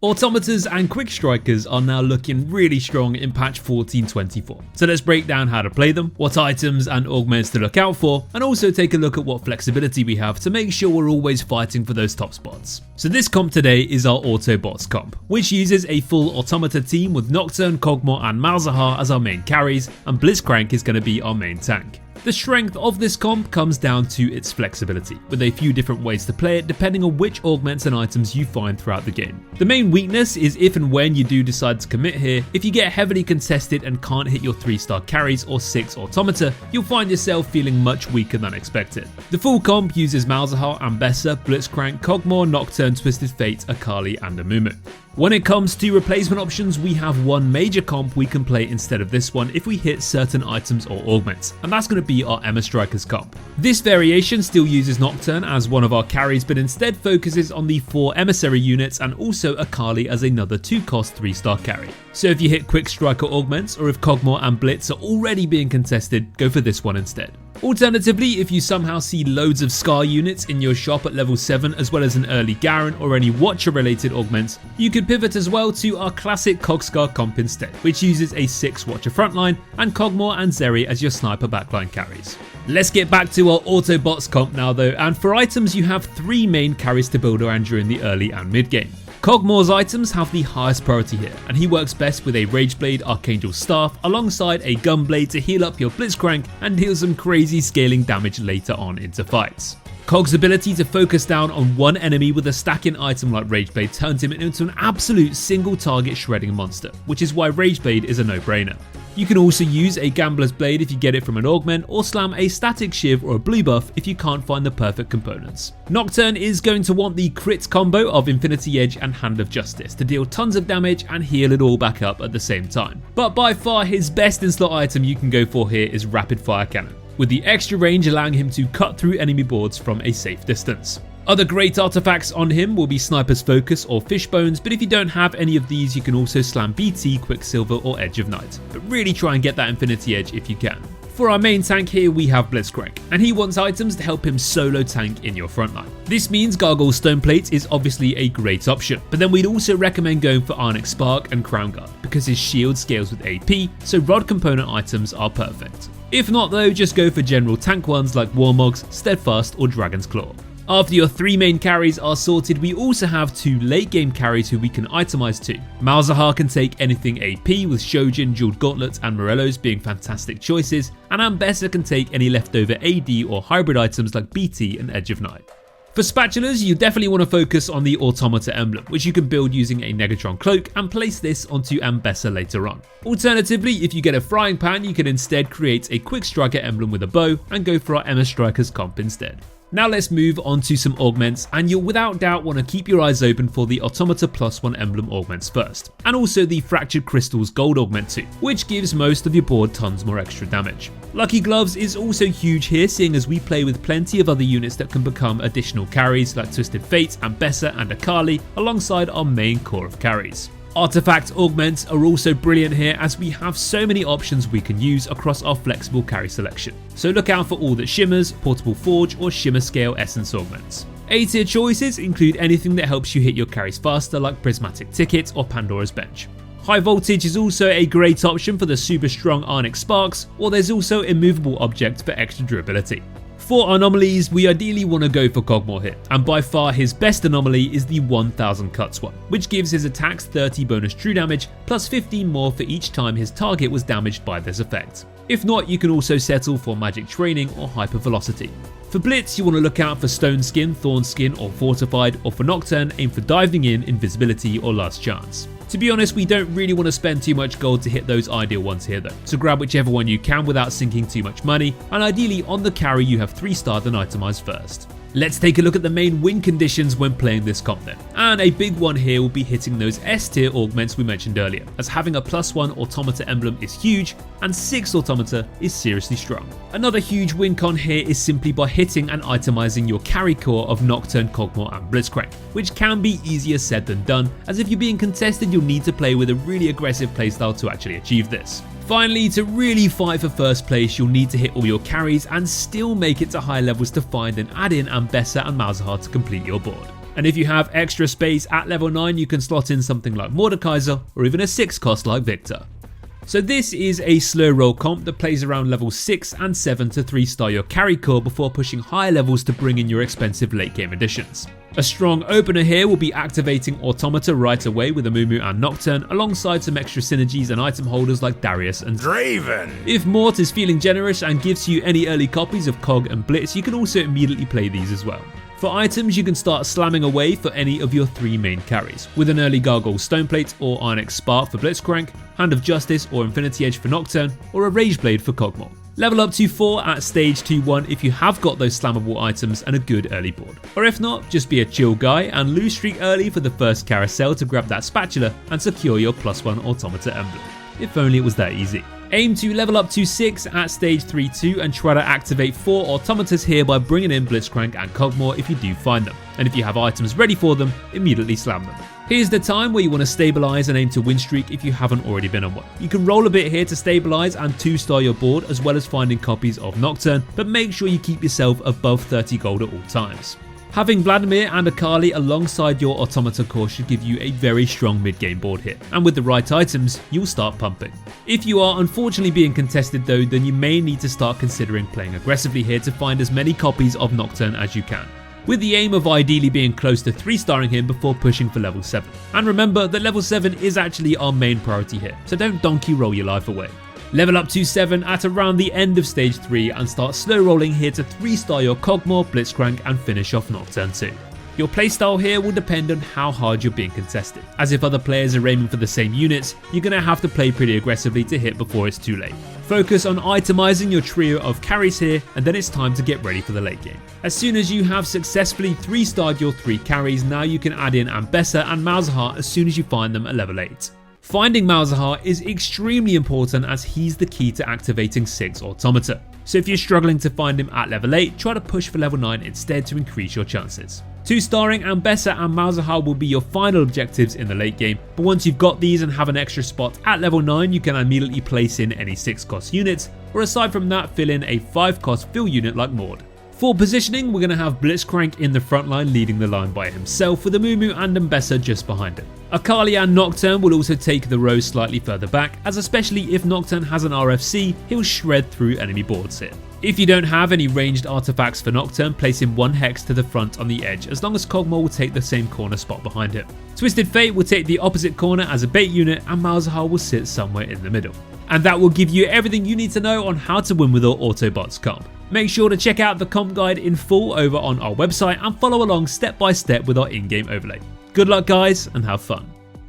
Automatas and quick strikers are now looking really strong in patch 14.24. So let's break down how to play them, what items and augments to look out for, and also take a look at what flexibility we have to make sure we're always fighting for those top spots. So this comp today is our Autobots comp, which uses a full Automata team with Nocturne, kog'maw and Malzahar as our main carries, and Blitzcrank is going to be our main tank. The strength of this comp comes down to its flexibility, with a few different ways to play it depending on which augments and items you find throughout the game. The main weakness is if and when you do decide to commit here, if you get heavily contested and can't hit your 3-star carries or 6 automata, you'll find yourself feeling much weaker than expected. The full comp uses Malzahar, Ambessa, Blitzcrank, kog'maw, Nocturne, Twisted Fate, Akali and Amumu. When it comes to replacement options, we have one major comp we can play instead of this one if we hit certain items or augments, and that's going to be our Emma Strikers comp. This variation still uses Nocturne as one of our carries, but instead focuses on the 4 emissary units and also Akali as another 2-cost 3-star carry. So if you hit quick striker augments, or if kog'maw and Blitz are already being contested, go for this one instead. Alternatively, if you somehow see loads of Scar units in your shop at level 7 as well as an early Garen or any Watcher related augments, you could pivot as well to our classic Cogscar comp instead, which uses a 6 Watcher frontline and kog'maw and Zeri as your sniper backline carries. Let's get back to our Autobots comp now though, and for items you have 3 main carries to build around during the early and mid game. kog'maw's items have the highest priority here, and he works best with a Rageblade Archangel Staff alongside a Gunblade to heal up your Blitzcrank and deal some crazy scaling damage later on into fights. Kog's ability to focus down on one enemy with a stacking item like Rageblade turns him into an absolute single target shredding monster, which is why Rageblade is a no-brainer. You can also use a Gambler's Blade if you get it from an augment, or slam a Static Shiv or a blue buff if you can't find the perfect components. Nocturne is going to want the crit combo of Infinity Edge and Hand of Justice to deal tons of damage and heal it all back up at the same time. But by far his best in-slot item you can go for here is Rapid Fire Cannon, with the extra range allowing him to cut through enemy boards from a safe distance. Other great artifacts on him will be Sniper's Focus or Fishbones, but if you don't have any of these you can also slam BT, Quicksilver or Edge of Night, but really try and get that Infinity Edge if you can. For our main tank here we have Blitzcrank, and he wants items to help him solo tank in your frontline. This means Gargoyle Stoneplate is obviously a great option, but then we'd also recommend going for Ionic Spark and Crown Guard because his shield scales with AP, so rod component items are perfect. If not though, just go for general tank ones like Warmogs, Steadfast or Dragon's Claw. After your 3 main carries are sorted, we also have 2 late game carries who we can itemize too. Malzahar can take anything AP with Shojin, Jeweled Gauntlet and Morellos being fantastic choices, and Ambessa can take any leftover AD or hybrid items like BT and Edge of Night. For spatulas, you definitely want to focus on the Automata emblem, which you can build using a Negatron cloak and place this onto Ambessa later on. Alternatively, if you get a frying pan, you can instead create a quick striker emblem with a bow and go for our Emma Strikers comp instead. Now let's move on to some augments, and you'll without doubt want to keep your eyes open for the Automata +1 emblem augments first, and also the Fractured Crystals gold augment too, which gives most of your board tons more extra damage. Lucky Gloves is also huge here, seeing as we play with plenty of other units that can become additional carries like Twisted Fate, Ambessa and Akali alongside our main core of carries. Artifact augments are also brilliant here as we have so many options we can use across our flexible carry selection. So look out for all that shimmers, portable forge or shimmer scale essence augments. A-tier choices include anything that helps you hit your carries faster like Prismatic Ticket or Pandora's Bench. High Voltage is also a great option for the super strong Ionic Sparks, or there's also Immovable Object for extra durability. For Anomalies, we ideally want to go for kog'maw here, and by far his best anomaly is the 1000 cuts one, which gives his attacks 30 bonus true damage plus 15 more for each time his target was damaged by this effect. If not, you can also settle for Magic Training or Hyper Velocity. For Blitz, you want to look out for Stone Skin, Thorn Skin or Fortified, or for Nocturne, aim for Diving In, Invisibility or Last Chance. To be honest, we don't really want to spend too much gold to hit those ideal ones here though, so grab whichever one you can without sinking too much money, and ideally on the carry you have 3-starred and itemized first. Let's take a look at the main win conditions when playing this comp then, and a big one here will be hitting those S tier augments we mentioned earlier, as having a +1 Automata emblem is huge and 6 Automata is seriously strong. Another huge win con here is simply by hitting and itemizing your carry core of Nocturne, kog'maw and Blitzcrank, which can be easier said than done, as if you're being contested you'll need to play with a really aggressive playstyle to actually achieve this. Finally, to really fight for first place, you'll need to hit all your carries and still make it to high levels to find and add in Ambessa and Malzahar to complete your board. And if you have extra space at level 9, you can slot in something like Mordekaiser or even a 6 cost like Victor. So this is a slow roll comp that plays around level 6 and 7 to 3-star your carry core before pushing higher levels to bring in your expensive late game additions. A strong opener here will be activating AUTOMATA right away with Amumu and Nocturne, alongside some extra synergies and item holders like Darius and Draven. If Mort is feeling generous and gives you any early copies of Kog and Blitz, you can also immediately play these as well. For items, you can start slamming away for any of your 3 main carries, with an early Gargoyle Stoneplate or Ironex Spark for Blitzcrank, Hand of Justice or Infinity Edge for Nocturne, or a Rage Blade for kog'maw. Level up to 4 at stage 2-1 if you have got those slammable items and a good early board. Or if not, just be a chill guy and lose streak early for the first carousel to grab that spatula and secure your +1 AUTOMATA emblem. If only it was that easy. Aim to level up to 6 at stage 3-2 and try to activate 4 automatas here by bringing in Blitzcrank and kog'maw if you do find them, and if you have items ready for them, immediately slam them. Here's the time where you want to stabilize and aim to win streak if you haven't already been on one. You can roll a bit here to stabilize and 2-star your board as well as finding copies of Nocturne, but make sure you keep yourself above 30 gold at all times. Having Vladimir and Akali alongside your automata core should give you a very strong mid-game board here, and with the right items, you'll start pumping. If you are unfortunately being contested though, then you may need to start considering playing aggressively here to find as many copies of Nocturne as you can, with the aim of ideally being close to 3-starring him before pushing for level 7. And remember that level 7 is actually our main priority here, so don't donkey roll your life away. Level up to 7 at around the end of stage 3 and start slow rolling here to 3-star your kog'maw, Blitzcrank and finish off Nocturne too. Your playstyle here will depend on how hard you're being contested, as if other players are aiming for the same units, you're going to have to play pretty aggressively to hit before it's too late. Focus on itemizing your trio of carries here, and then it's time to get ready for the late game. As soon as you have successfully 3-starred your 3 carries, now you can add in Ambessa and Malzahar as soon as you find them at level 8. Finding Malzahar is extremely important as he's the key to activating 6 automata. So if you're struggling to find him at level 8, try to push for level 9 instead to increase your chances. 2-starring Ambessa and Malzahar will be your final objectives in the late game, but once you've got these and have an extra spot at level 9, you can immediately place in any 6-cost units, or aside from that, fill in a 5-cost fill unit like Mord. For positioning, we're going to have Blitzcrank in the front line leading the line by himself, with Amumu and Ambessa just behind him. Akali and Nocturne will also take the row slightly further back, as especially if Nocturne has an RFC, he'll shred through enemy boards here. If you don't have any ranged artifacts for Nocturne, place him 1 hex to the front on the edge, as long as kog'maw will take the same corner spot behind him. Twisted Fate will take the opposite corner as a bait unit, and Malzahar will sit somewhere in the middle. And that will give you everything you need to know on how to win with our Autobots comp. Make sure to check out the comp guide in full over on our website and follow along step by step with our in-game overlay. Good luck guys, and have fun.